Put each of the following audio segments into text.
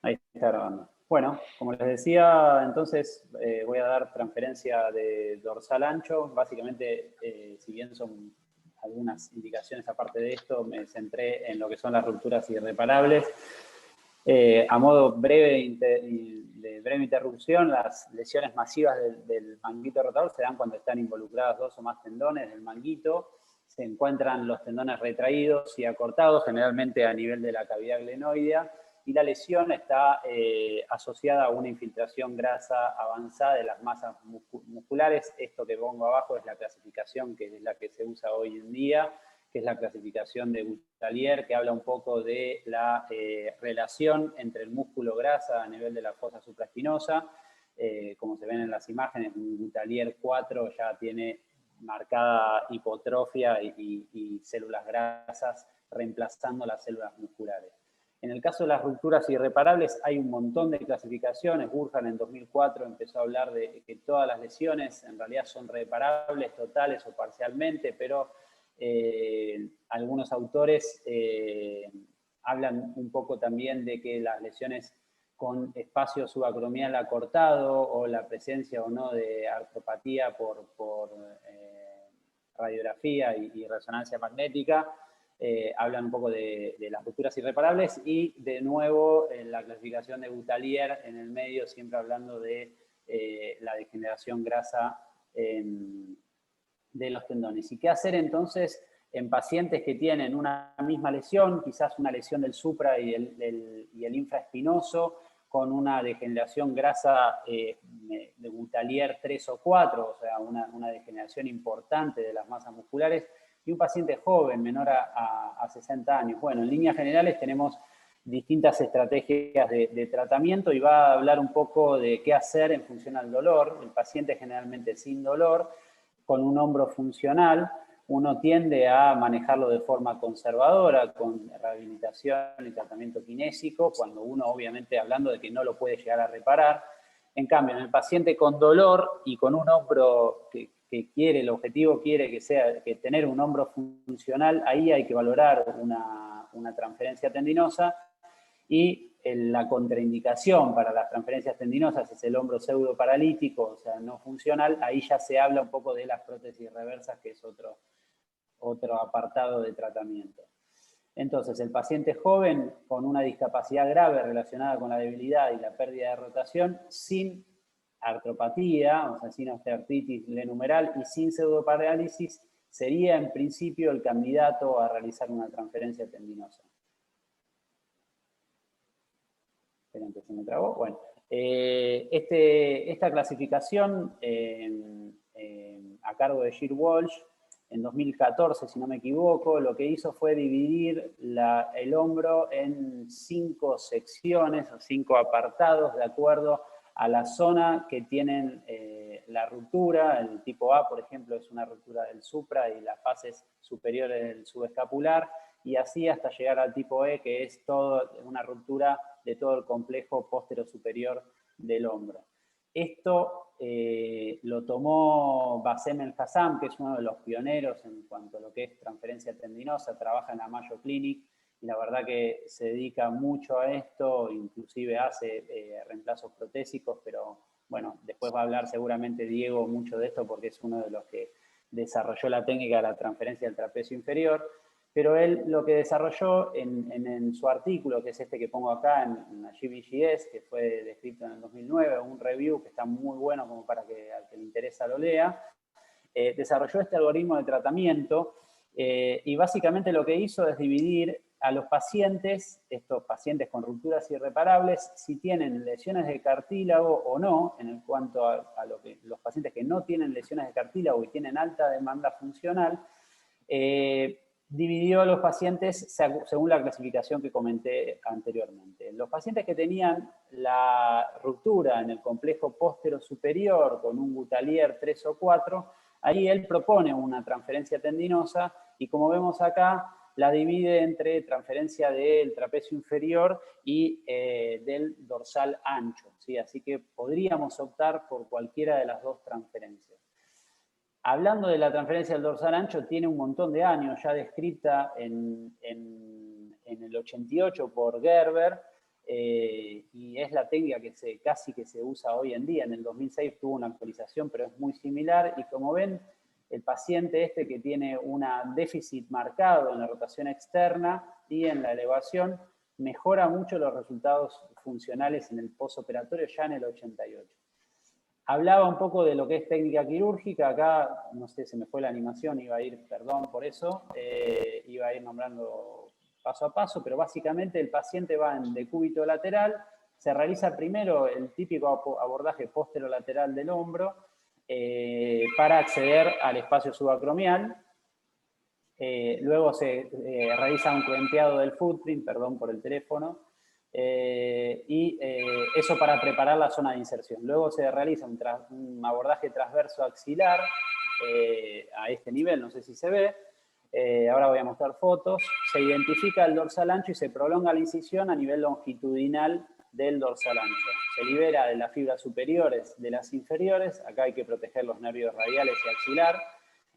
Ahí está grabando. Bueno, como les decía, entonces voy a dar transferencia de dorsal ancho. Básicamente, si bien son algunas indicaciones aparte de esto, me centré en lo que son las rupturas irreparables. A modo de breve interrupción, las lesiones masivas del manguito rotador se dan cuando están involucrados dos o más tendones del manguito. Se encuentran los tendones retraídos y acortados, generalmente a nivel de la cavidad glenoidea, y la lesión está asociada a una infiltración grasa avanzada de las masas musculares. Esto que pongo abajo es la clasificación que es la que se usa hoy en día, que es la clasificación de Gutalier, que habla un poco de la relación entre el músculo grasa a nivel de la fosa supraespinosa. Como se ven en las imágenes, Gutalier 4 ya tiene marcada hipotrofia y células grasas reemplazando las células musculares. En el caso de las rupturas irreparables hay un montón de clasificaciones. Burkhardt en 2004 empezó a hablar de que todas las lesiones en realidad son reparables, totales o parcialmente, pero algunos autores hablan un poco también de que las lesiones con espacio subacromial acortado o la presencia o no de artropatía por radiografía y resonancia magnética, hablan un poco de las rupturas irreparables y de nuevo en la clasificación de Gutalier en el medio siempre hablando de la degeneración grasa de los tendones. ¿Y qué hacer entonces en pacientes que tienen una misma lesión, quizás una lesión del supra y el infraespinoso, con una degeneración grasa de Gutalier 3 o 4, o sea, una degeneración importante de las masas musculares, y un paciente joven, menor a 60 años? Bueno, en líneas generales tenemos distintas estrategias de tratamiento y va a hablar un poco de qué hacer en función al dolor. El paciente generalmente sin dolor, con un hombro funcional, uno tiende a manejarlo de forma conservadora, con rehabilitación y tratamiento kinésico, cuando uno obviamente hablando de que no lo puede llegar a reparar. En cambio, en el paciente con dolor y con un hombro que quiere, el objetivo quiere que sea que tener un hombro funcional, ahí hay que valorar una transferencia tendinosa, y la contraindicación para las transferencias tendinosas es el hombro pseudoparalítico, o sea, no funcional. Ahí ya se habla un poco de las prótesis reversas, que es otro apartado de tratamiento. Entonces, el paciente joven con una discapacidad grave relacionada con la debilidad y la pérdida de rotación, sin artropatía, o sea, sin osteoartritis lenumeral y sin pseudoparálisis, sería en principio el candidato a realizar una transferencia tendinosa. Esperen que se me trabó. Bueno, esta clasificación a cargo de Gir Walsh, en 2014, si no me equivoco, lo que hizo fue dividir el hombro en 5 secciones o 5 apartados de acuerdo a la zona que tienen la ruptura. El tipo A, por ejemplo, es una ruptura del supra y las fases superiores del subescapular, y así hasta llegar al tipo E, que es una ruptura de todo el complejo póstero superior del hombro. Esto lo tomó Bassem El Hassam, que es uno de los pioneros en cuanto a lo que es transferencia tendinosa, trabaja en la Mayo Clinic y la verdad que se dedica mucho a esto, inclusive hace reemplazos protésicos, pero bueno, después va a hablar seguramente Diego mucho de esto porque es uno de los que desarrolló la técnica de la transferencia del trapecio inferior. Pero él lo que desarrolló en su artículo, que es este que pongo acá en la GBGS, que fue descrito en el 2009, un review que está muy bueno como para que al que le interesa lo lea, desarrolló este algoritmo de tratamiento y básicamente lo que hizo es dividir a los pacientes, estos pacientes con rupturas irreparables, si tienen lesiones de cartílago o no, en cuanto a los pacientes que no tienen lesiones de cartílago y tienen alta demanda funcional, dividió a los pacientes según la clasificación que comenté anteriormente. Los pacientes que tenían la ruptura en el complejo póstero superior con un Gutalier 3 o 4, ahí él propone una transferencia tendinosa y como vemos acá, la divide entre transferencia del trapecio inferior y del dorsal ancho, ¿sí? Así que podríamos optar por cualquiera de las dos transferencias. Hablando de la transferencia del dorsal ancho, tiene un montón de años ya descrita en el 88 por Gerber, y es la técnica que casi que se usa hoy en día. En el 2006 tuvo una actualización, pero es muy similar, y como ven, el paciente este que tiene un déficit marcado en la rotación externa y en la elevación, mejora mucho los resultados funcionales en el postoperatorio ya en el 88. Hablaba un poco de lo que es técnica quirúrgica. Acá, no sé, se me fue la animación, iba a ir, perdón por eso, iba a ir nombrando paso a paso, pero básicamente el paciente va en decúbito lateral, se realiza primero el típico abordaje posterolateral del hombro para acceder al espacio subacromial. Luego se realiza un cuenteado del footprint, perdón por el teléfono, eso para preparar la zona de inserción. Luego se realiza un abordaje transverso axilar a este nivel, no sé si se ve. Ahora voy a mostrar fotos. Se identifica el dorsal ancho y se prolonga la incisión a nivel longitudinal del dorsal ancho. Se libera de las fibras superiores de las inferiores. Acá hay que proteger los nervios radiales y axilar.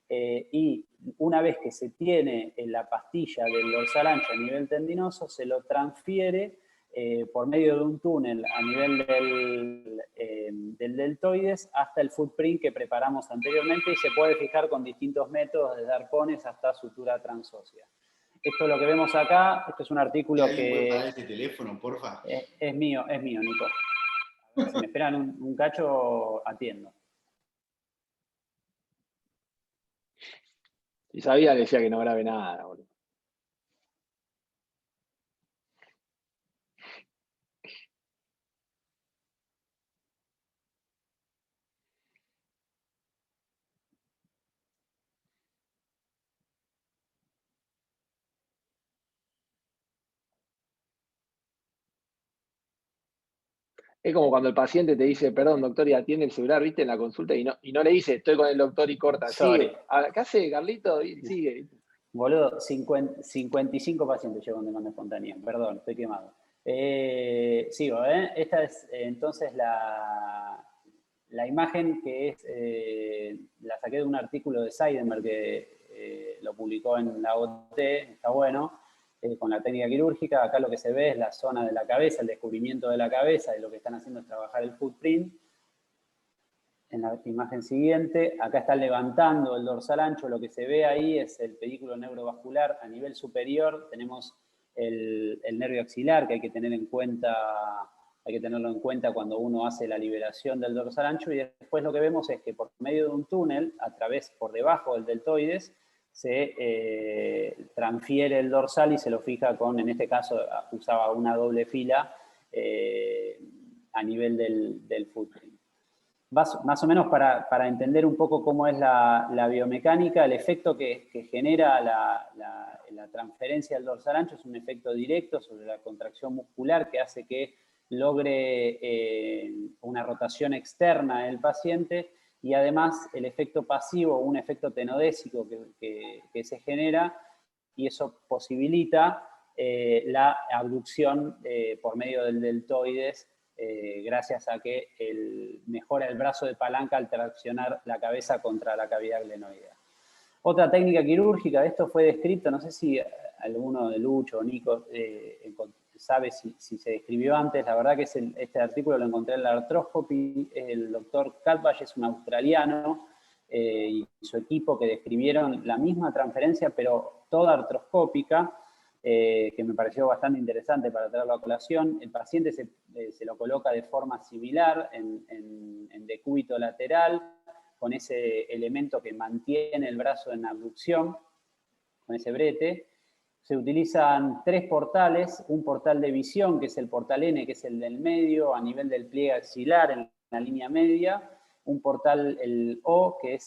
Y una vez que se tiene la pastilla del dorsal ancho a nivel tendinoso, se lo transfiere por medio de un túnel a nivel del deltoides hasta el footprint que preparamos anteriormente, y se puede fijar con distintos métodos, desde arpones hasta sutura transósea. Esto es lo que vemos acá. Esto es un artículo que... ¿Puede pagar este teléfono, porfa? Es mío, Nico. Si me esperan un cacho, atiendo. Si sabía, le decía que no grabe nada, boludo. Es como cuando el paciente te dice, perdón, doctor, y atiende el celular, viste, en la consulta, y no le dice, estoy con el doctor y corta. Sorry. Sigue. ¿Qué hace, Carlito? Y sigue. Boludo, 55 pacientes llevo con demanda espontánea. Perdón, estoy quemado. Sigo, ¿eh? Esta es entonces la imagen que es, la saqué de un artículo de Seidenberg que lo publicó en la OT, está bueno, con la técnica quirúrgica. Acá lo que se ve es la zona de la cabeza, el descubrimiento de la cabeza, y lo que están haciendo es trabajar el footprint. En la imagen siguiente, acá está levantando el dorsal ancho. Lo que se ve ahí es el pedículo neurovascular. A nivel superior tenemos el nervio axilar, que hay que tenerlo en cuenta cuando uno hace la liberación del dorsal ancho, y después lo que vemos es que por medio de un túnel, por debajo del deltoides, se transfiere el dorsal y se lo fija con, en este caso usaba una doble fila a nivel del footprint. Más o menos para entender un poco cómo es la biomecánica, el efecto que genera la transferencia del dorsal ancho es un efecto directo sobre la contracción muscular que hace que logre una rotación externa del paciente, y además el efecto pasivo, un efecto tenodésico que se genera, y eso posibilita la abducción por medio del deltoides, gracias a que mejora el brazo de palanca al traccionar la cabeza contra la cavidad glenoidea. Otra técnica quirúrgica, esto fue descrito, no sé si alguno de Lucho o Nico sabe si se describió antes. La verdad que este artículo lo encontré en la Arthroscopy. El doctor Kalbach es un australiano y su equipo, que describieron la misma transferencia, pero toda artroscópica, que me pareció bastante interesante para traerlo a colación. El paciente se lo coloca de forma similar en decúbito lateral, con ese elemento que mantiene el brazo en abducción, con ese brete. Se utilizan 3 portales: un portal de visión, que es el portal N, que es el del medio, a nivel del pliegue axilar, en la línea media; un portal, el O, que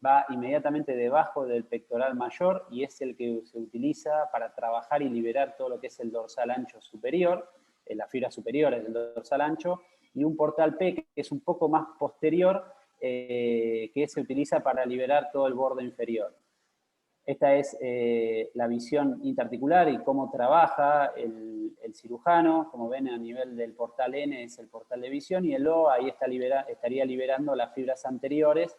va inmediatamente debajo del pectoral mayor, y es el que se utiliza para trabajar y liberar todo lo que es el dorsal ancho superior, las fibras superiores del dorsal ancho; y un portal P, que es un poco más posterior, que se utiliza para liberar todo el borde inferior. Esta es la visión interarticular y cómo trabaja el cirujano. Como ven, a nivel del portal N es el portal de visión, y el O ahí estaría liberando las fibras anteriores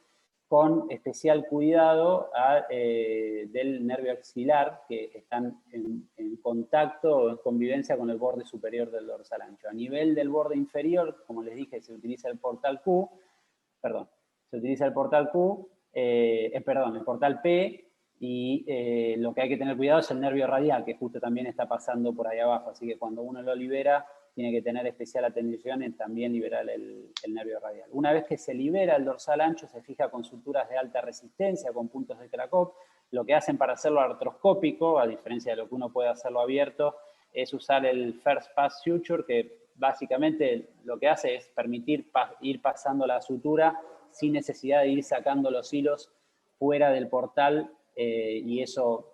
con especial cuidado del nervio axilar, que están en contacto o en convivencia con el borde superior del dorsal ancho. A nivel del borde inferior, como les dije, se utiliza el portal Q, el portal P, y lo que hay que tener cuidado es el nervio radial, que justo también está pasando por ahí abajo, así que cuando uno lo libera, tiene que tener especial atención en también liberar el nervio radial. Una vez que se libera el dorsal ancho, se fija con suturas de alta resistencia, con puntos de Krakow. Lo que hacen para hacerlo artroscópico, a diferencia de lo que uno puede hacerlo abierto, es usar el First Pass Suture, que básicamente lo que hace es permitir ir pasando la sutura sin necesidad de ir sacando los hilos fuera del portal, y eso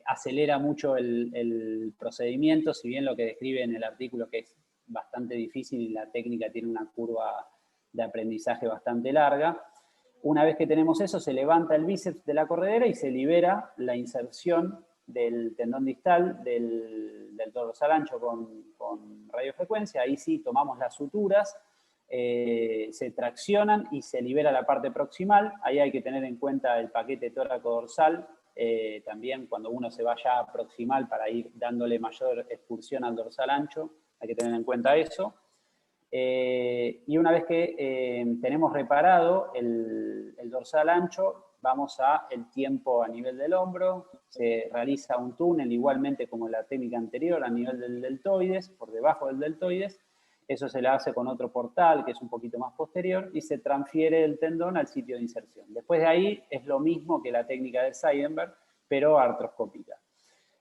acelera mucho el procedimiento, si bien lo que describe en el artículo que es bastante difícil y la técnica tiene una curva de aprendizaje bastante larga. Una vez que tenemos eso, se levanta el bíceps de la corredera y se libera la inserción del tendón distal del dorsal ancho con radiofrecuencia. Ahí sí tomamos las suturas, se traccionan y se libera la parte proximal. Ahí hay que tener en cuenta el paquete tóraco-dorsal, también cuando uno se vaya a proximal para ir dándole mayor expulsión al dorsal ancho, hay que tener en cuenta eso. Y una vez que tenemos reparado el dorsal ancho, vamos el tiempo a nivel del hombro, se realiza un túnel igualmente como la técnica anterior a nivel del deltoides, por debajo del deltoides. Eso se le hace con otro portal que es un poquito más posterior y se transfiere el tendón al sitio de inserción. Después de ahí es lo mismo que la técnica de Seidenberg, pero artroscópica.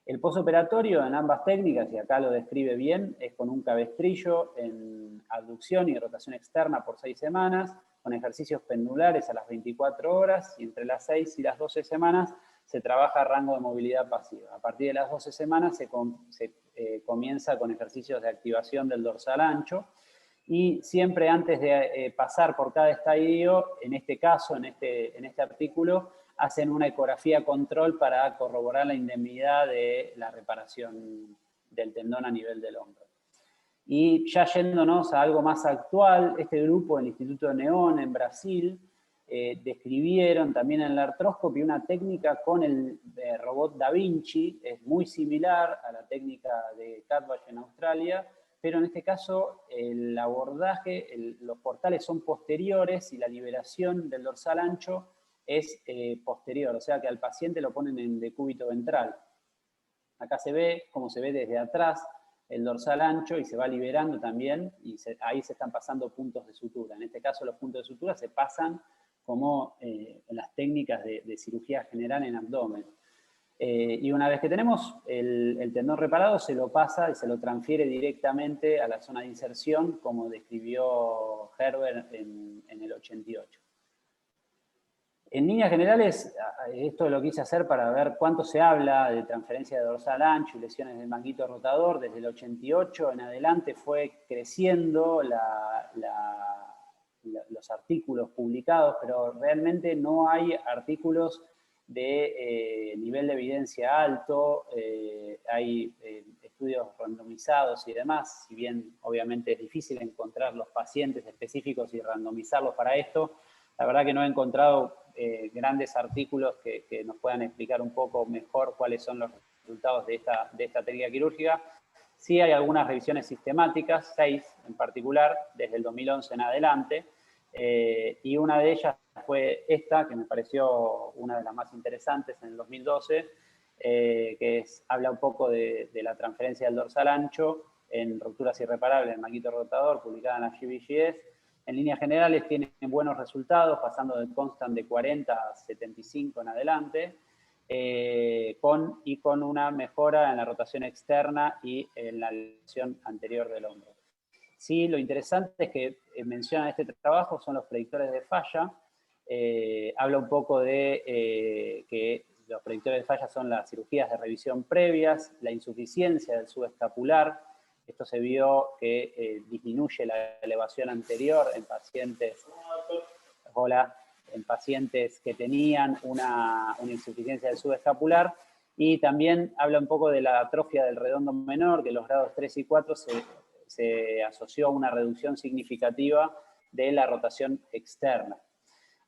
El posoperatorio en ambas técnicas, y acá lo describe bien, es con un cabestrillo en abducción y rotación externa por 6 semanas, con ejercicios pendulares a las 24 horas, y entre las 6 y las 12 semanas se trabaja rango de movilidad pasiva. A partir de las 12 semanas se comienza con ejercicios de activación del dorsal ancho, y siempre antes de pasar por cada estadio, en este caso, en este artículo, hacen una ecografía control para corroborar la indemnidad de la reparación del tendón a nivel del hombro. Y ya yéndonos a algo más actual, este grupo del Instituto Neon en Brasil describieron también en la artroscopia una técnica con el robot Da Vinci, es muy similar a la técnica de Cadbury en Australia, pero en este caso el abordaje, los portales son posteriores y la liberación del dorsal ancho es posterior, o sea que al paciente lo ponen en decúbito ventral. Acá se ve como se ve desde atrás el dorsal ancho y se va liberando también, y ahí se están pasando puntos de sutura. En este caso los puntos de sutura se pasan como en las técnicas de cirugía general en abdomen. Y una vez que tenemos el tendón reparado, se lo pasa y se lo transfiere directamente a la zona de inserción, como describió Herbert en el 88. En líneas generales, esto lo quise hacer para ver cuánto se habla de transferencia de dorsal ancho y lesiones del manguito rotador. Desde el 88 en adelante fue creciendo los artículos publicados, pero realmente no hay artículos de nivel de evidencia alto. Hay estudios randomizados y demás, si bien obviamente es difícil encontrar los pacientes específicos y randomizarlos para esto. La verdad que no he encontrado grandes artículos que nos puedan explicar un poco mejor cuáles son los resultados de esta técnica quirúrgica. Sí hay algunas revisiones sistemáticas, 6 en particular, desde el 2011 en adelante, y una de ellas fue esta, que me pareció una de las más interesantes en el 2012, que habla un poco de la transferencia del dorsal ancho en rupturas irreparables del manguito rotador, publicada en la JBJS. En líneas generales tienen buenos resultados, pasando del constant de 40 a 75 en adelante, con una mejora en la rotación externa y en la lesión anterior del hombro. Sí, lo interesante es que mencionan este trabajo son los predictores de falla. Habla un poco de que los predictores de falla son las cirugías de revisión previas, la insuficiencia del subescapular. Esto se vio que disminuye la elevación anterior en pacientes, en pacientes que tenían una insuficiencia del subescapular, y también habla un poco de la atrofia del redondo menor, que los grados 3 y 4 se asoció a una reducción significativa de la rotación externa.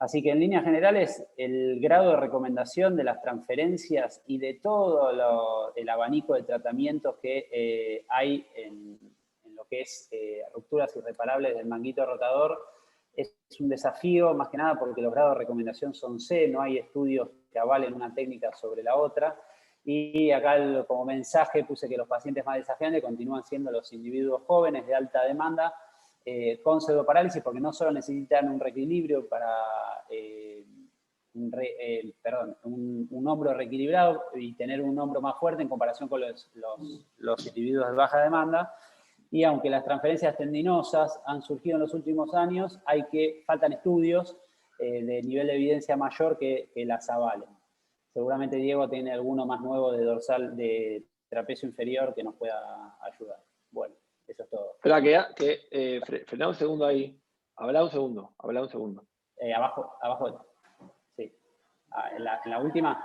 Así que en líneas generales, el grado de recomendación de las transferencias y de todo el abanico de tratamientos que hay en lo que es rupturas irreparables del manguito rotador es un desafío, más que nada porque los grados de recomendación son C, no hay estudios que avalen una técnica sobre la otra. Y acá como mensaje puse que los pacientes más desafiantes continúan siendo los individuos jóvenes de alta demanda, con pseudoparálisis, porque no solo necesitan un reequilibrio para, un hombro reequilibrado y tener un hombro más fuerte en comparación con los individuos de baja demanda, y aunque las transferencias tendinosas han surgido en los últimos años, faltan estudios de nivel de evidencia mayor que las avalen. Seguramente Diego tiene alguno más nuevo de dorsal, de trapecio inferior que nos pueda ayudar. Bueno. Eso es todo. Espera, frená un segundo ahí. Habla un segundo. Abajo. Sí. En la última.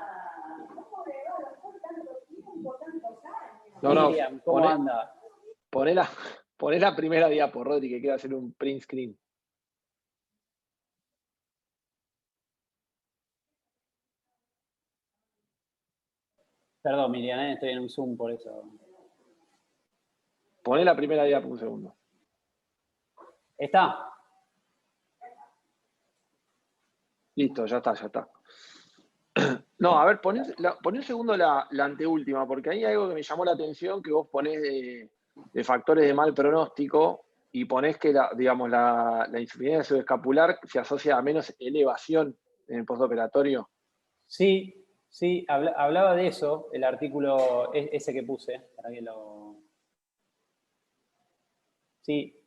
No. Miriam, ¿cómo anda? Poné la primera diapo, Rodri, que quiero hacer un print screen. Perdón, Miriam, estoy en un Zoom, por eso. Poné la primera diapo un segundo. ¿Está? Listo, ya está. No, a ver, poné un segundo la anteúltima, porque ahí hay algo que me llamó la atención, que vos ponés de factores de mal pronóstico y ponés que la insuficiencia subescapular se asocia a menos elevación en el postoperatorio. Sí, hablaba de eso, el artículo ese que puse, para que Sí,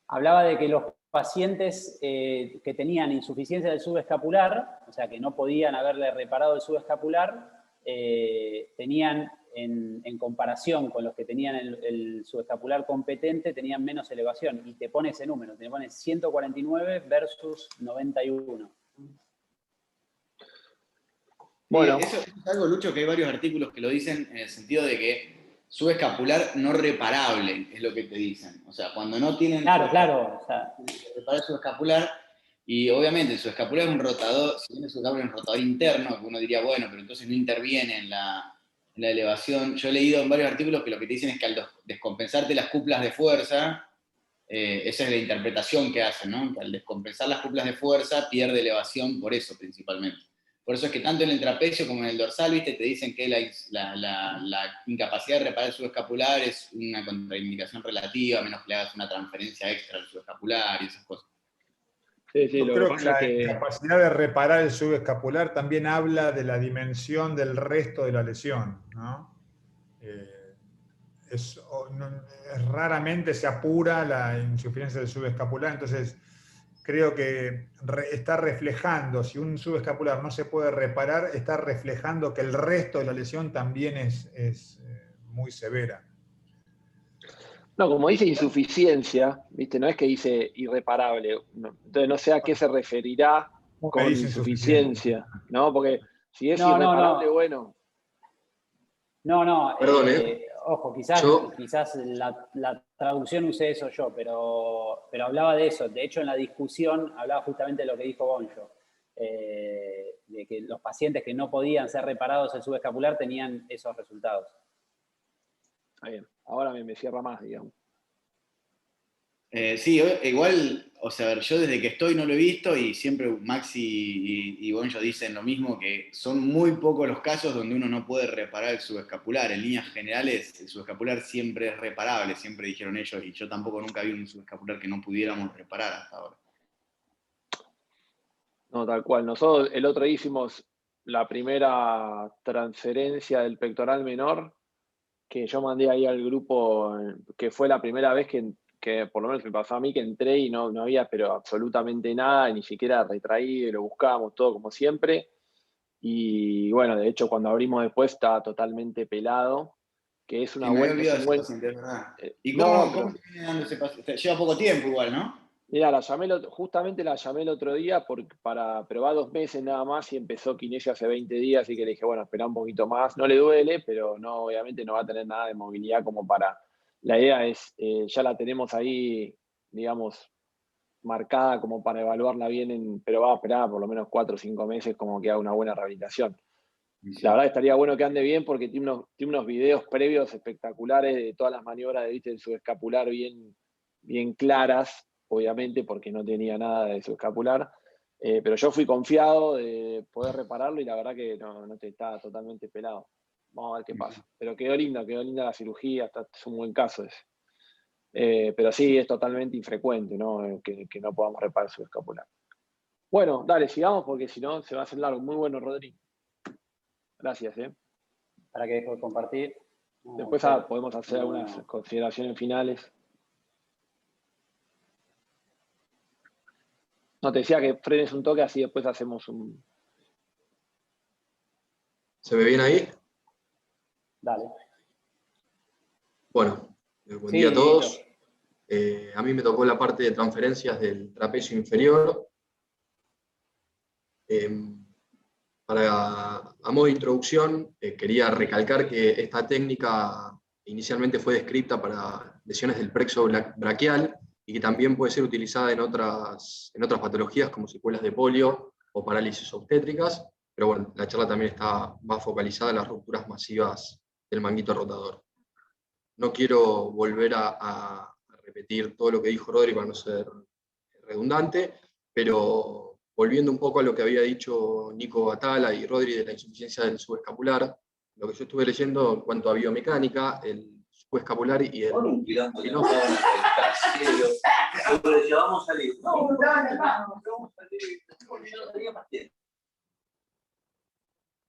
hablaba de que los pacientes que tenían insuficiencia del subescapular, o sea, que no podían haberle reparado el subescapular, tenían, en comparación con los que tenían el subescapular competente, tenían menos elevación. Y te pone ese número, te pone 149 versus 91. Bueno, eso es algo, Lucho, que hay varios artículos que lo dicen en el sentido de que subescapular no reparable, es lo que te dicen. O sea, cuando no tienen... Claro. O sea, reparar el subescapular, y obviamente el subescapular es un rotador, si bien el subescapular es un rotador interno, que uno diría, bueno, pero entonces no interviene en la elevación. Yo he leído en varios artículos que lo que te dicen es que al descompensarte las cuplas de fuerza, esa es la interpretación que hacen, ¿no? Que al descompensar las cuplas de fuerza pierde elevación por eso principalmente. Por eso es que tanto en el trapecio como en el dorsal, ¿viste? Te dicen que la incapacidad de reparar el subescapular es una contraindicación relativa, a menos que le hagas una transferencia extra al subescapular y esas cosas. Sí, Yo creo que la incapacidad de reparar el subescapular también habla de la dimensión del resto de la lesión, ¿no? Raramente se apura la insuficiencia del subescapular, entonces creo que está reflejando, si un subescapular no se puede reparar, está reflejando que el resto de la lesión también es muy severa. No, como dice insuficiencia, ¿viste? No es que dice irreparable. Entonces no sé a qué se referirá con insuficiencia, ¿no? Porque si es irreparable, bueno. No, Perdón, ojo, quizás la traducción usé eso yo, pero hablaba de eso. De hecho, en la discusión hablaba justamente de lo que dijo Bonjo, de que los pacientes que no podían ser reparados el subescapular tenían esos resultados. Está bien, ahora me cierra más, digamos. Sí, igual, o sea, a ver, yo desde que estoy no lo he visto y siempre Maxi y Bonjo dicen lo mismo, que son muy pocos los casos donde uno no puede reparar el subescapular. En líneas generales, el subescapular siempre es reparable, siempre dijeron ellos, y yo tampoco nunca vi un subescapular que no pudiéramos reparar hasta ahora. No, tal cual. Nosotros el otro día hicimos la primera transferencia del pectoral menor, que yo mandé ahí al grupo, que fue la primera vez que por lo menos me pasó a mí, que entré y no había pero absolutamente nada, ni siquiera retraído, lo buscábamos todo como siempre. Y bueno, de hecho cuando abrimos después estaba totalmente pelado, que es una buena... ¿Y cómo viene dando ese paciente? Lleva poco tiempo igual, ¿no? Mira, justamente la llamé el otro día para probar 2 meses nada más y empezó kinesio hace 20 días, así que le dije, bueno, espera un poquito más. No le duele, pero no, obviamente no va a tener nada de movilidad como para... La idea es, ya la tenemos ahí, digamos, marcada como para evaluarla bien, pero va a esperar por lo menos 4 o 5 meses como que haga una buena rehabilitación. Sí. La verdad que estaría bueno que ande bien porque tiene unos videos previos espectaculares de todas las maniobras del subescapular bien claras, obviamente porque no tenía nada de subescapular, pero yo fui confiado de poder repararlo y la verdad que no te está totalmente pelado. Vamos a ver qué pasa. Pero quedó linda la cirugía, es un buen caso ese. Pero sí, es totalmente infrecuente, ¿no? Que no podamos reparar su escapular. Bueno, dale, sigamos porque si no se va a hacer largo. Muy bueno, Rodri. Gracias, Para que dejo de compartir. Después podemos hacer algunas consideraciones finales. No, te decía que frenes un toque, así después hacemos un... ¿Se ve bien ahí? Dale. Bueno, buen día a todos. A mí me tocó la parte de transferencias del trapecio inferior. A modo de introducción, quería recalcar que esta técnica inicialmente fue descrita para lesiones del plexo braquial y que también puede ser utilizada en otras patologías como secuelas de polio o parálisis obstétricas, pero bueno, la charla también está más focalizada en las rupturas masivas del manguito rotador. No quiero volver a repetir todo lo que dijo Rodri para no ser redundante, pero volviendo un poco a lo que había dicho Nico Atala y Rodri de la insuficiencia del subescapular, lo que yo estuve leyendo en cuanto a biomecánica, el subescapular y el espinoso. Vamos a salir.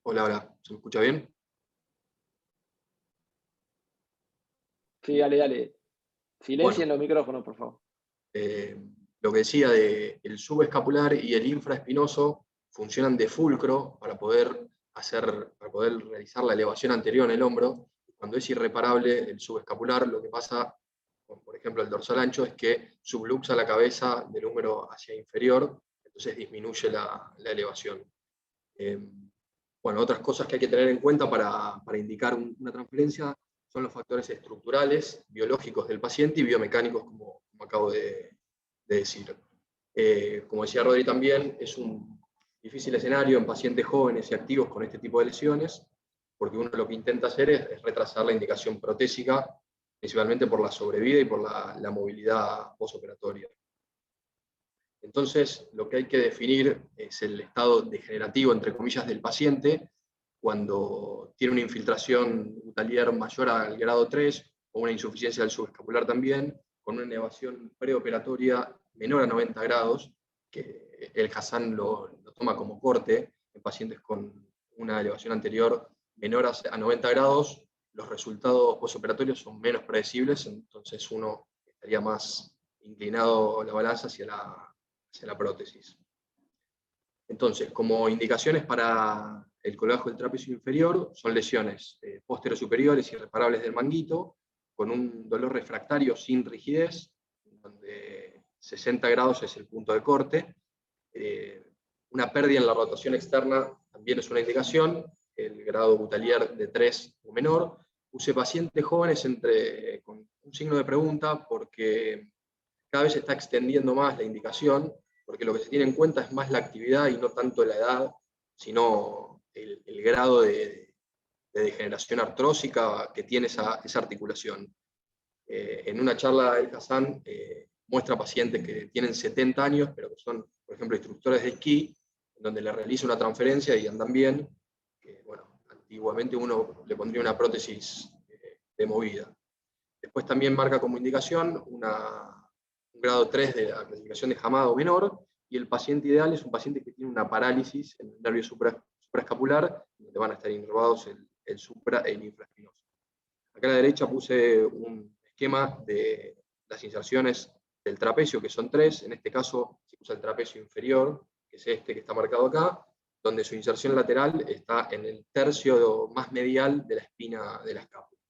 Hola, ¿se me escucha bien? Sí, dale. Silencien los micrófonos, por favor. Lo que decía de el subescapular y el infraespinoso funcionan de fulcro para poder realizar la elevación anterior en el hombro. Cuando es irreparable el subescapular, lo que pasa, por ejemplo, el dorsal ancho, es que subluxa la cabeza del húmero hacia inferior, entonces disminuye la elevación. Bueno, otras cosas que hay que tener en cuenta para indicar una transferencia son los factores estructurales, biológicos del paciente y biomecánicos, como acabo de decir. Como decía Rodri también, es un difícil escenario en pacientes jóvenes y activos con este tipo de lesiones, porque uno lo que intenta hacer es retrasar la indicación protésica, principalmente por la sobrevida y por la movilidad postoperatoria. Entonces, lo que hay que definir es el estado degenerativo, entre comillas, del paciente, cuando tiene una infiltración gutalier mayor al grado 3 o una insuficiencia del subescapular también, con una elevación preoperatoria menor a 90 grados, que el Hassan lo toma como corte en pacientes con una elevación anterior menor a 90 grados, los resultados postoperatorios son menos predecibles, entonces uno estaría más inclinado la balanza hacia la prótesis. Entonces, como indicaciones para el colgajo del trapecio inferior, son lesiones posterior-superiores irreparables del manguito, con un dolor refractario sin rigidez, donde 60 grados es el punto de corte. Una pérdida en la rotación externa también es una indicación, el grado gutalier de 3 o menor. Puse pacientes jóvenes con un signo de pregunta porque cada vez se está extendiendo más la indicación, porque lo que se tiene en cuenta es más la actividad y no tanto la edad, sino el grado de degeneración artrósica que tiene esa articulación. En una charla, el Hassan muestra pacientes que tienen 70 años, pero que son, por ejemplo, instructores de esquí, donde le realiza una transferencia y andan bien, que, bueno, antiguamente uno le pondría una prótesis de movida. Después también marca como indicación un grado 3 de la clasificación de Hamada menor, y el paciente ideal es un paciente que tiene una parálisis en el nervio supraescapular, donde van a estar inervados el supra e el infraespinoso. Acá a la derecha puse un esquema de las inserciones del trapecio, que son 3, en este caso se usa el trapecio inferior, que es este que está marcado acá, donde su inserción lateral está en el tercio más medial de la espina de la escápula.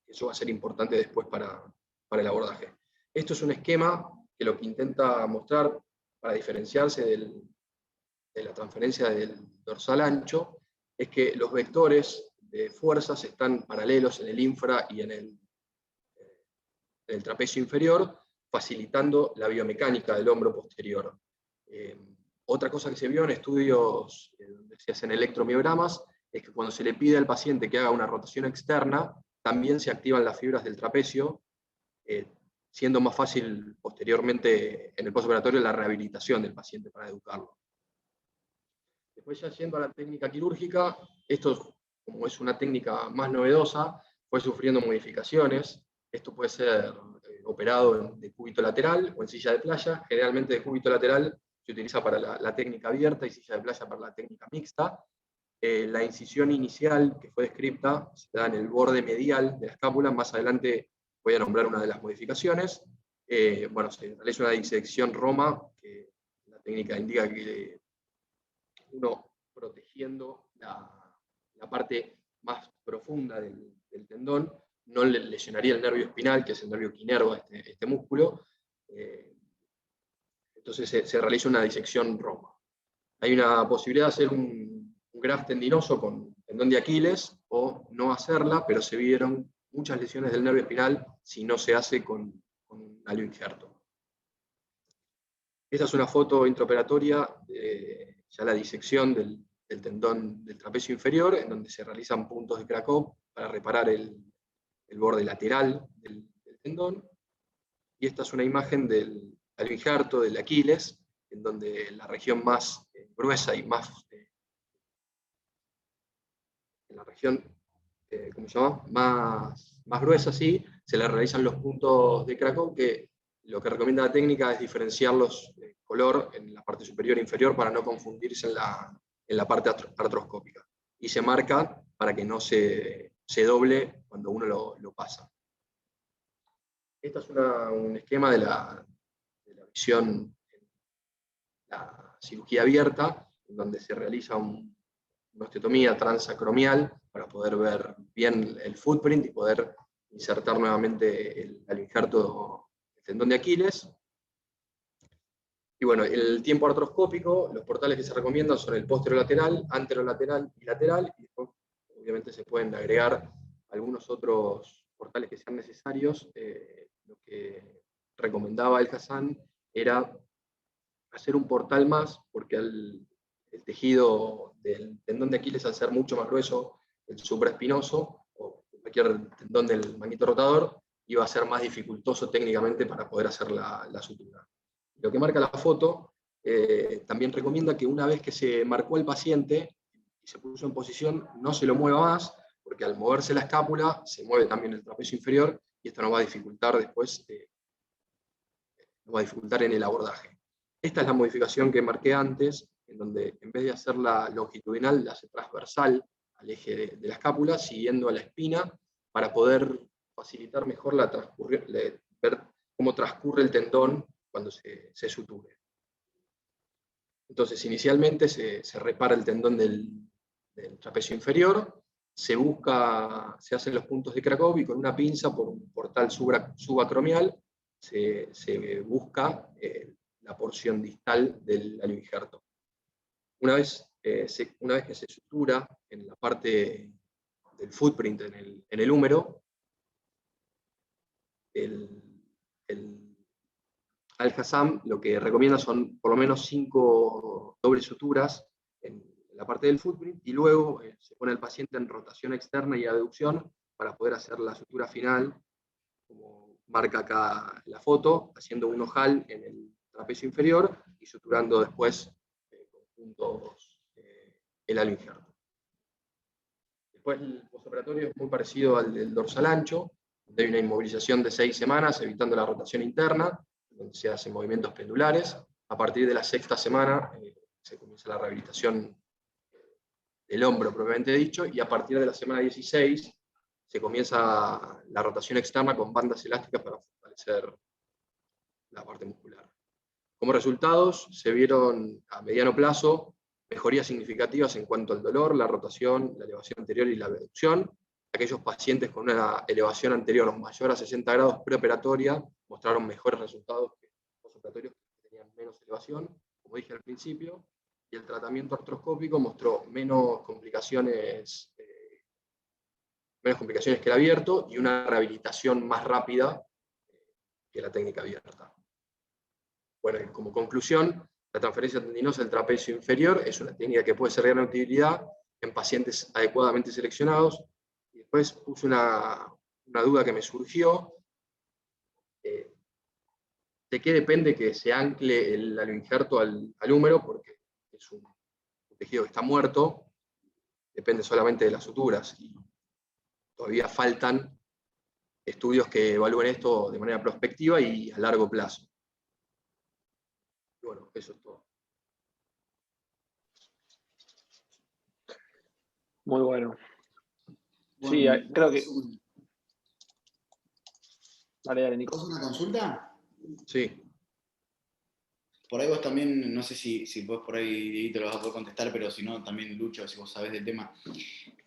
Eso va a ser importante después para el abordaje. Esto es un esquema que lo que intenta mostrar para diferenciarse de la transferencia del dorsal ancho es que los vectores de fuerzas están paralelos en el infra y en el trapecio inferior, facilitando la biomecánica del hombro posterior. Otra cosa que se vio en estudios donde se hacen electromiogramas es que cuando se le pide al paciente que haga una rotación externa, también se activan las fibras del trapecio, siendo más fácil posteriormente en el postoperatorio la rehabilitación del paciente para educarlo. Después, ya yendo a la técnica quirúrgica, esto, como es una técnica más novedosa, fue sufriendo modificaciones. Esto puede ser operado de cúbito lateral o en silla de playa. Generalmente de cúbito lateral se utiliza para la técnica abierta y silla de playa para la técnica mixta. La incisión inicial que fue descrita se da en el borde medial de la escápula. Más adelante voy a nombrar una de las modificaciones. Bueno, se realiza una disección Roma, que la técnica indica que uno protegiendo la parte más profunda del tendón no le lesionaría el nervio espinal, que es el nervio que inerva este músculo. Entonces se realiza una disección Roma. Hay una posibilidad de hacer un graft tendinoso con tendón de Aquiles o no hacerla, pero se vieron muchas lesiones del nervio espinal si no se hace con un alio injerto. Esta es una foto intraoperatoria de ya la disección del tendón del trapecio inferior, en donde se realizan puntos de Krakow para reparar el borde lateral del tendón. Y esta es una imagen del alio injerto del Aquiles, en donde la región más gruesa y más en la región ¿cómo se llama? Más gruesa, sí, se le realizan los puntos de Krakow, que lo que recomienda la técnica es diferenciarlos de color en la parte superior e inferior para no confundirse en la parte artroscópica. Y se marca para que no se doble cuando uno lo pasa. Este es un esquema de la visión en la cirugía abierta, en donde se realiza una osteotomía transacromial para poder ver bien el footprint y poder insertar nuevamente el injerto del tendón de Aquiles. Y bueno, el tiempo artroscópico, los portales que se recomiendan son el posterolateral, anterolateral y lateral, y después obviamente se pueden agregar algunos otros portales que sean necesarios. Lo que recomendaba el Hassan era hacer un portal más, porque el tejido del tendón de Aquiles, al ser mucho más grueso, el supraespinoso, o cualquier tendón del manguito rotador, iba a ser más dificultoso técnicamente para poder hacer la sutura. Lo que marca la foto también recomienda que una vez que se marcó el paciente y se puso en posición, no se lo mueva más, porque al moverse la escápula se mueve también el trapecio inferior y esto nos va a dificultar después, nos va a dificultar en el abordaje. Esta es la modificación que marqué antes, en donde en vez de hacerla longitudinal, la hace transversal al eje de la escápula, siguiendo a la espina, para poder facilitar mejor ver cómo transcurre el tendón cuando se suture. Entonces, inicialmente se repara el tendón del trapecio inferior, se hacen los puntos de Krakow y con una pinza por un portal subacromial se busca la porción distal del alio injerto. Una vez que se sutura en la parte del footprint en el húmero, Al-Hassan lo que recomienda son por lo menos 5 dobles suturas en la parte del footprint, y luego se pone al paciente en rotación externa y abducción para poder hacer la sutura final, como marca acá la foto, haciendo un ojal en el trapecio inferior y suturando después con puntos el alio injerto. Después el postoperatorio es muy parecido al del dorsal ancho, donde hay una inmovilización de 6 semanas, evitando la rotación interna, donde se hacen movimientos pendulares. A partir de la 6ª semana se comienza la rehabilitación del hombro propiamente dicho, y a partir de la semana 16 se comienza la rotación externa con bandas elásticas para fortalecer la parte muscular. Como resultados, se vieron a mediano plazo mejorías significativas en cuanto al dolor, la rotación, la elevación anterior y la abducción. Aquellos pacientes con una elevación anterior mayor a 60 grados preoperatoria mostraron mejores resultados que los postoperatorios que tenían menos elevación, como dije al principio, y el tratamiento artroscópico mostró menos complicaciones que el abierto y una rehabilitación más rápida que la técnica abierta. Bueno, y como conclusión, la transferencia tendinosa del trapecio inferior es una técnica que puede ser de gran utilidad en pacientes adecuadamente seleccionados. Y después puse una duda que me surgió. ¿De qué depende que se ancle el aloinjerto al húmero? Porque es un tejido que está muerto, depende solamente de las suturas. Y todavía faltan estudios que evalúen esto de manera prospectiva y a largo plazo. Y bueno, eso es todo. Muy bueno. Bueno, Sí, creo que... Dale, Nico. ¿Vos una consulta? Sí. Por ahí vos también, no sé si vos por ahí, Dieguito, lo vas a poder contestar, pero si no, también Lucho, si vos sabés del tema.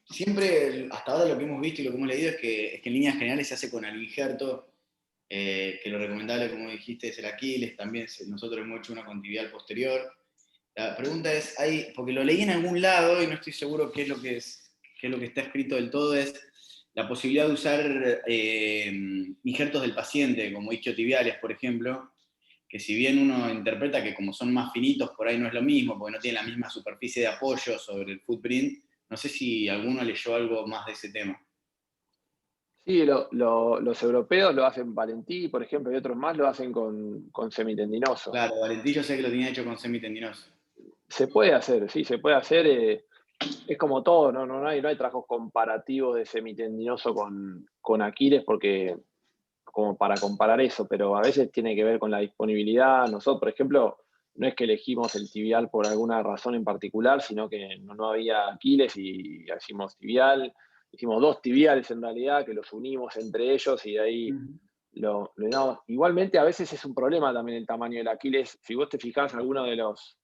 Siempre, hasta ahora lo que hemos visto y lo que hemos leído es que en líneas generales se hace con aloinjerto, que lo recomendable, como dijiste, es el Aquiles, también nosotros hemos hecho una con tibial posterior. La pregunta es, porque lo leí en algún lado y no estoy seguro qué es lo que está escrito del todo, es la posibilidad de usar injertos del paciente, como isquiotibiales, por ejemplo, que si bien uno interpreta que como son más finitos, por ahí no es lo mismo, porque no tienen la misma superficie de apoyo sobre el footprint, no sé si alguno leyó algo más de ese tema. Sí, los europeos lo hacen Valentí, por ejemplo, y otros más lo hacen con semitendinoso. Claro, Valentí yo sé que lo tenía hecho con semitendinoso. Se puede hacer, sí, se puede hacer. Es como todo, no hay trabajos comparativos de semitendinoso con Aquiles, porque como para comparar eso, pero a veces tiene que ver con la disponibilidad. Nosotros, por ejemplo, no es que elegimos el tibial por alguna razón en particular, sino que no había Aquiles y hicimos tibial. Hicimos 2 tibiales en realidad, que los unimos entre ellos y de ahí lo no. Igualmente a veces es un problema también el tamaño del Aquiles. Si vos te fijás en alguno de los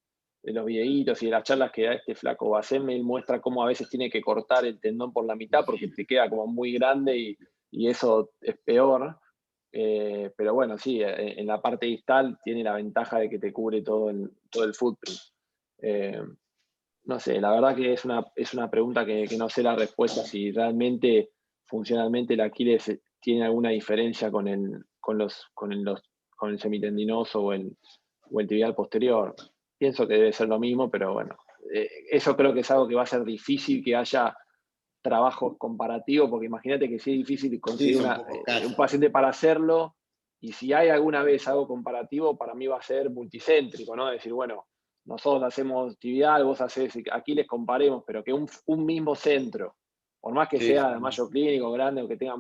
videitos y de las charlas que da este flaco Bacem, él muestra cómo a veces tiene que cortar el tendón por la mitad porque te queda como muy grande y eso es peor. Pero bueno, sí, en la parte distal tiene la ventaja de que te cubre todo el footprint. No sé, la verdad que es una pregunta que no sé la respuesta, si realmente funcionalmente el Aquiles tiene alguna diferencia con el semitendinoso o el tibial posterior. Pienso que debe ser lo mismo, pero bueno, eso creo que es algo que va a ser difícil que haya trabajos comparativos, porque imagínate que sí es difícil conseguir un paciente para hacerlo, y si hay alguna vez algo comparativo, para mí va a ser multicéntrico, ¿no? Decir, bueno, nosotros hacemos tibial, vos hacés, aquí les comparemos, pero que un mismo centro, por más que sea de Mayo Clínico, grande, o que tenga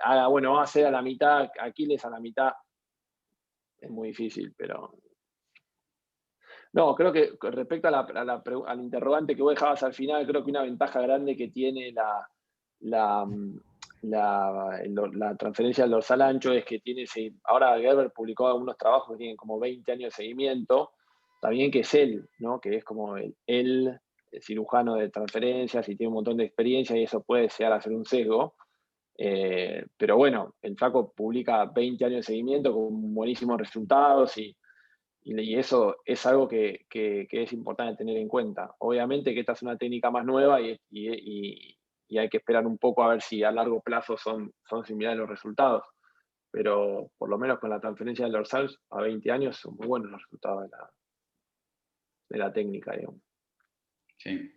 haga, bueno, va a ser a la mitad, Aquiles a la mitad, es muy difícil, pero... No, creo que respecto al interrogante que vos dejabas al final, creo que una ventaja grande que tiene la transferencia del dorsal ancho es que ahora Gerber publicó algunos trabajos que tienen como 20 años de seguimiento, también que es él, ¿no? Que es como el cirujano de transferencias y tiene un montón de experiencia y eso puede llegar a ser un sesgo. Pero bueno, el flaco publica 20 años de seguimiento con buenísimos resultados y eso es algo que es importante tener en cuenta. Obviamente que esta es una técnica más nueva y hay que esperar un poco a ver si a largo plazo son similares los resultados. Pero por lo menos con la transferencia del dorsal a 20 años son muy buenos los resultados de la técnica, digamos. Sí.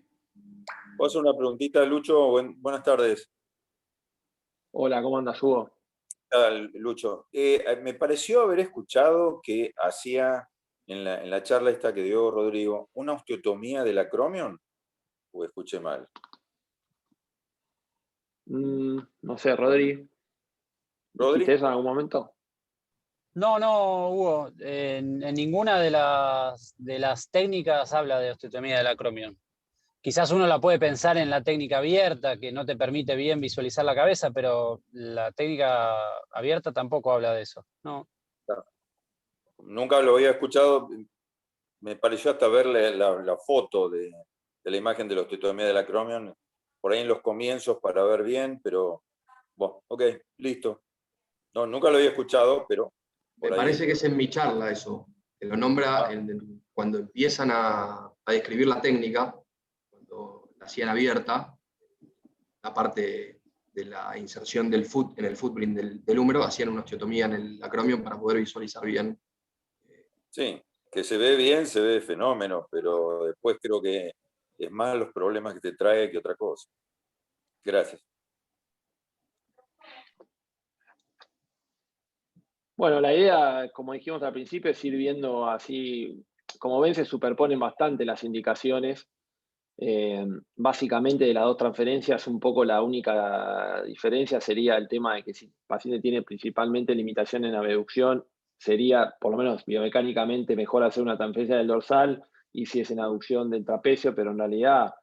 ¿Puedo hacer una preguntita, Lucho? Buenas tardes. Hola, ¿cómo andas, Hugo? ¿Qué tal, Lucho? Me pareció haber escuchado que hacía en la charla esta que dio Rodrigo una osteotomía del acromion, o escuché mal. No sé, Rodri. ¿Dijiste eso en algún momento? No, Hugo. En ninguna de las técnicas habla de osteotomía del acromion. Quizás uno la puede pensar en la técnica abierta, que no te permite bien visualizar la cabeza, pero la técnica abierta tampoco habla de eso, ¿no? Nunca lo había escuchado, me pareció hasta verle la foto de la imagen de la osteotomía del acromion, por ahí en los comienzos para ver bien, pero bueno, ok, listo. No, nunca lo había escuchado, pero... Me parece que es en mi charla eso, que lo nombra cuando empiezan a describir la técnica, cuando la hacían abierta, la parte de la inserción del en el footprint del húmero, hacían una osteotomía en el acromion para poder visualizar bien. Sí, que se ve bien, se ve fenómeno, pero después creo que es más los problemas que te trae que otra cosa. Gracias. Bueno, la idea, como dijimos al principio, es ir viendo así, como ven, se superponen bastante las indicaciones. Básicamente de las dos transferencias, un poco la única diferencia sería el tema de que si el paciente tiene principalmente limitación en abducción, sería, por lo menos biomecánicamente, mejor hacer una transferencia del dorsal, y si es en aducción del trapecio, pero en realidad,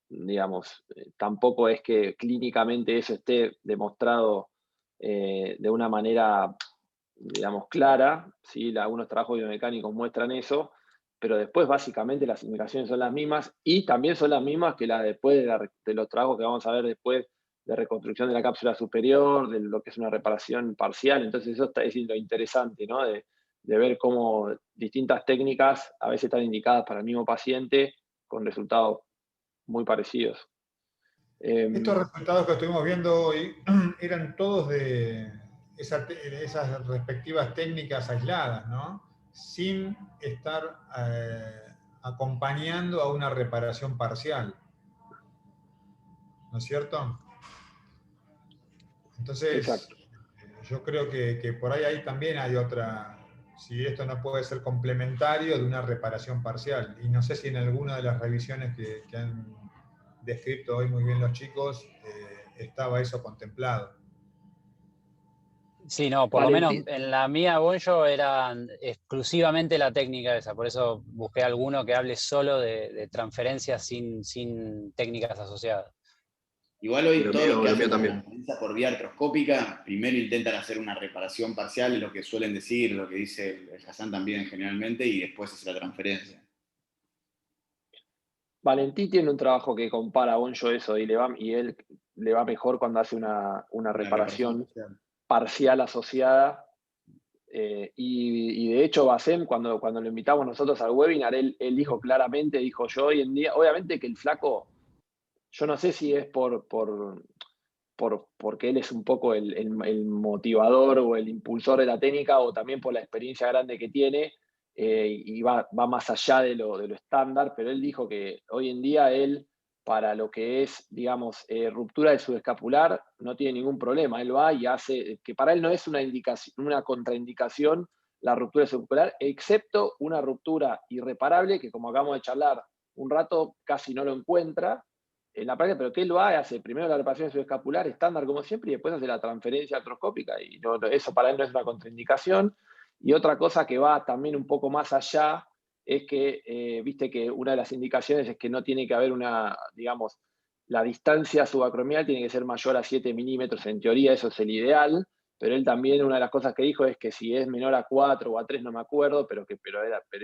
digamos, tampoco es que clínicamente eso esté demostrado de una manera, digamos, clara, ¿sí? Algunos trabajos biomecánicos muestran eso, pero después básicamente las indicaciones son las mismas, y también son las mismas que las después de los trabajos que vamos a ver después de reconstrucción de la cápsula superior, de lo que es una reparación parcial. Entonces eso es lo interesante, ¿no? De ver cómo distintas técnicas a veces están indicadas para el mismo paciente con resultados muy parecidos. Estos resultados que estuvimos viendo hoy eran todos de esas respectivas técnicas aisladas, ¿no? Sin estar acompañando a una reparación parcial. ¿No es cierto? Entonces, Exacto. yo creo que por ahí también hay otra, si esto no puede ser complementario de una reparación parcial. Y no sé si en alguna de las revisiones que han descrito hoy muy bien los chicos, estaba eso contemplado. Sí, no, por lo menos en la mía, Bonjo, era exclusivamente la técnica esa, por eso busqué alguno que hable solo de transferencias sin técnicas asociadas. Igual hoy todos los que hacen también. transferencia por vía artroscópica, primero intentan hacer una reparación parcial, es lo que suelen decir, lo que dice el Hassan también generalmente, y después hace la transferencia. Valentí tiene un trabajo que compara a Bonjo eso, y él le va mejor cuando hace una reparación parcial asociada. Y de hecho, Basem, cuando lo invitamos nosotros al webinar, él dijo claramente, dijo, yo hoy en día, obviamente que el flaco, yo no sé si es porque él es un poco el motivador o el impulsor de la técnica, o también por la experiencia grande que tiene, y va más allá de lo estándar, pero él dijo que hoy en día él, para lo que es, digamos, ruptura del subescapular, no tiene ningún problema. Él va y hace, que para él no es una contraindicación la ruptura del subescapular, excepto una ruptura irreparable, que como acabamos de charlar un rato, casi no lo encuentra en la práctica, pero que él va y hace primero la reparación subescapular estándar como siempre, y después hace la transferencia artroscópica, y eso para él no es una contraindicación. Y otra cosa que va también un poco más allá es que, viste que una de las indicaciones es que no tiene que haber digamos, la distancia subacromial tiene que ser mayor a 7 milímetros, en teoría eso es el ideal, pero él también, una de las cosas que dijo es que si es menor a 4 o a 3, no me acuerdo, pero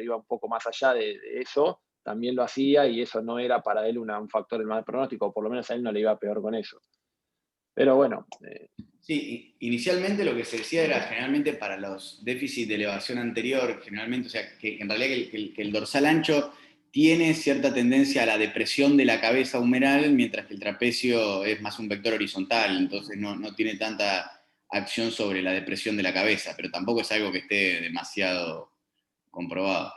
iba un poco más allá de eso, también lo hacía, y eso no era para él un factor del mal pronóstico, o por lo menos a él no le iba peor con eso. Pero bueno. Sí, inicialmente lo que se decía era generalmente para los déficits de elevación anterior, generalmente, o sea, que en realidad que el dorsal ancho tiene cierta tendencia a la depresión de la cabeza humeral, mientras que el trapecio es más un vector horizontal, entonces no tiene tanta acción sobre la depresión de la cabeza, pero tampoco es algo que esté demasiado comprobado.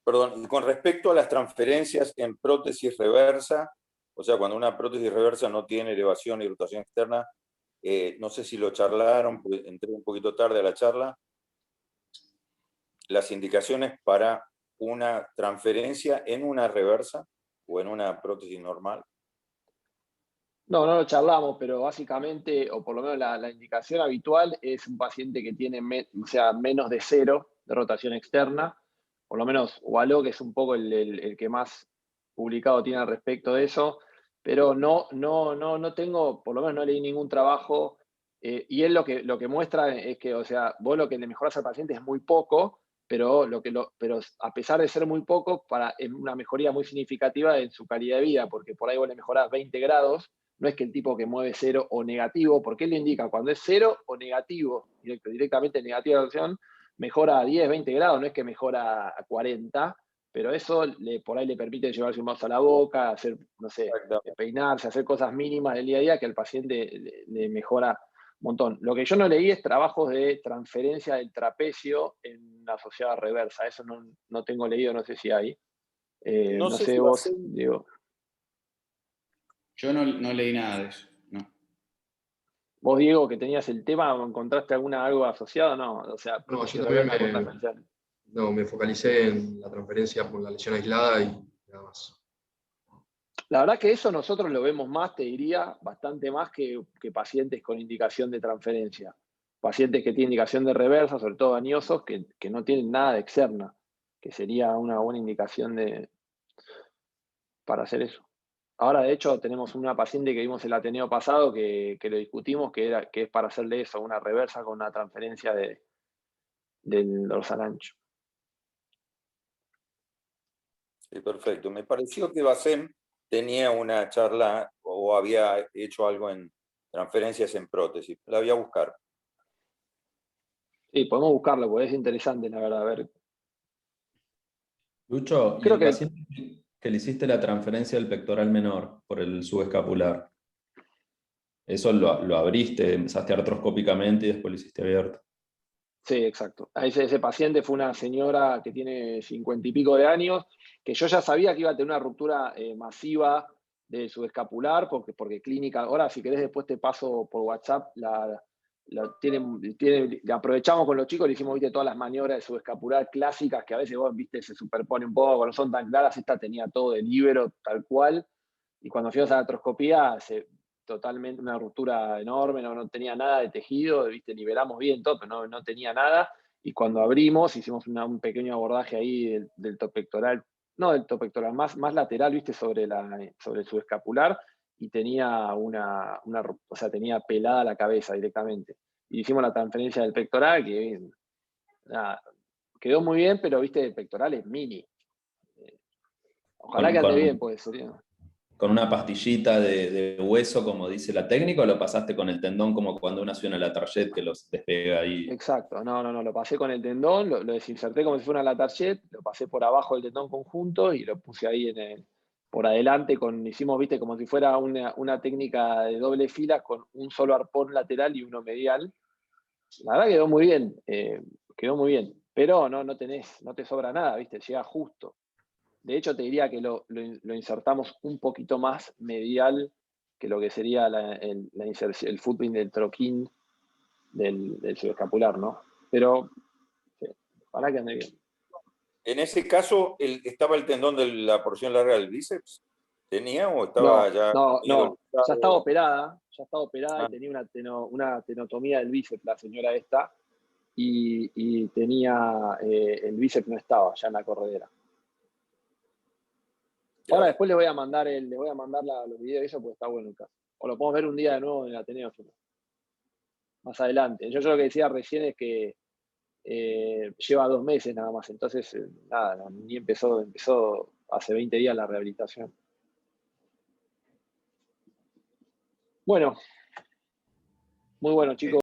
Perdón, con respecto a las transferencias en prótesis reversa, o sea, cuando una prótesis reversa no tiene elevación y rotación externa, no sé si lo charlaron, porque entré un poquito tarde a la charla, las indicaciones para una transferencia en una reversa o en una prótesis normal. No lo charlamos, pero básicamente, o por lo menos la indicación habitual, es un paciente que tiene menos de 0 de rotación externa, por lo menos Wallo, que es un poco el que más publicado tiene al respecto de eso, pero no tengo, por lo menos no leí ningún trabajo, y él lo que muestra es que, o sea, vos lo que le mejorás al paciente es muy poco, pero a pesar de ser muy poco, es una mejoría muy significativa en su calidad de vida, porque por ahí vos le mejorás 20 grados, no es que el tipo que mueve 0 o negativo, porque él lo indica cuando es 0 o negativo, directamente negativa de acción, mejora a 10, 20 grados, no es que mejora a 40, pero eso por ahí le permite llevarse un vaso a la boca, hacer, no sé, peinarse, hacer cosas mínimas del día a día que al paciente le mejora un montón. Lo que yo no leí es trabajos de transferencia del trapecio en la asociada reversa. Eso no tengo leído, no sé si hay. No No sé sé si vos, Diego. Yo no leí nada de eso, no. Vos, Diego, que tenías el tema, ¿encontraste algo asociado? No, o sea, No, yo reversa con también transferencia. me focalicé en la transferencia por la lesión aislada y nada más. La verdad que eso nosotros lo vemos más, te diría, bastante más que pacientes con indicación de transferencia. Pacientes que tienen indicación de reversa, sobre todo dañosos, que no tienen nada de externa, que sería una buena indicación para hacer eso. Ahora, de hecho, tenemos una paciente que vimos el Ateneo pasado que lo discutimos, que es para hacerle eso, una reversa con una transferencia del dorsal ancho. Sí, perfecto. Me pareció que Basem tenía una charla o había hecho algo en transferencias en prótesis. La voy a buscar. Sí, podemos buscarlo, porque es interesante, la verdad. A ver. Lucho, y Creo el que paciente que le hiciste la transferencia del pectoral menor por el subescapular, eso lo abriste, empezaste artroscópicamente y después lo hiciste abierto. sí, exacto. Ese paciente fue una señora que tiene 50 y pico de años, que yo ya sabía que iba a tener una ruptura masiva de su escapular, porque clínica, ahora si querés después te paso por WhatsApp, le aprovechamos con los chicos, le hicimos, viste, todas las maniobras de su escapular clásicas, que a veces vos, viste, se superpone un poco, no son tan claras, esta tenía todo de líbero, tal cual, y cuando fuimos a la artroscopía, totalmente una ruptura enorme, no tenía nada de tejido, ¿viste? Liberamos bien todo, pero no tenía nada. Y cuando abrimos, hicimos un pequeño abordaje ahí del topectoral, no del topectoral, más lateral, ¿viste? Sobre el subescapular, y tenía o sea, tenía pelada la cabeza directamente. Y hicimos la transferencia del pectoral, que nada, quedó muy bien, pero, ¿viste? El pectoral es mini. Ojalá que ande bien, pues sería. ¿Con una pastillita de hueso, como dice la técnica, o lo pasaste con el tendón como cuando uno hace una Latarjet que los despega ahí? Exacto, no, lo pasé con el tendón, lo desinserté como si fuera una Latarjet, lo pasé por abajo del tendón conjunto y lo puse ahí por adelante, hicimos, viste, como si fuera una técnica de doble fila con un solo arpón lateral y uno medial. La verdad quedó muy bien, pero no te sobra nada, viste, llega justo. De hecho, te diría que lo insertamos un poquito más medial que lo que sería el footprint del troquín del subescapular, ¿no? Pero, sí, para que ande bien. En ese caso, ¿estaba el tendón de la porción larga del bíceps? ¿Tenía o estaba ya? No, ya estaba operada Ah. y tenía una tenotomía del bíceps, la señora esta, y tenía, el bíceps no estaba ya en la corredera. Ahora después le voy a mandar los videos de eso porque está bueno el caso. O lo podemos ver un día de nuevo en el Ateneo. Más adelante. Yo lo que decía recién es que lleva 2 meses nada más, entonces nada, ni empezó hace 20 días la rehabilitación. Bueno, muy bueno, chicos.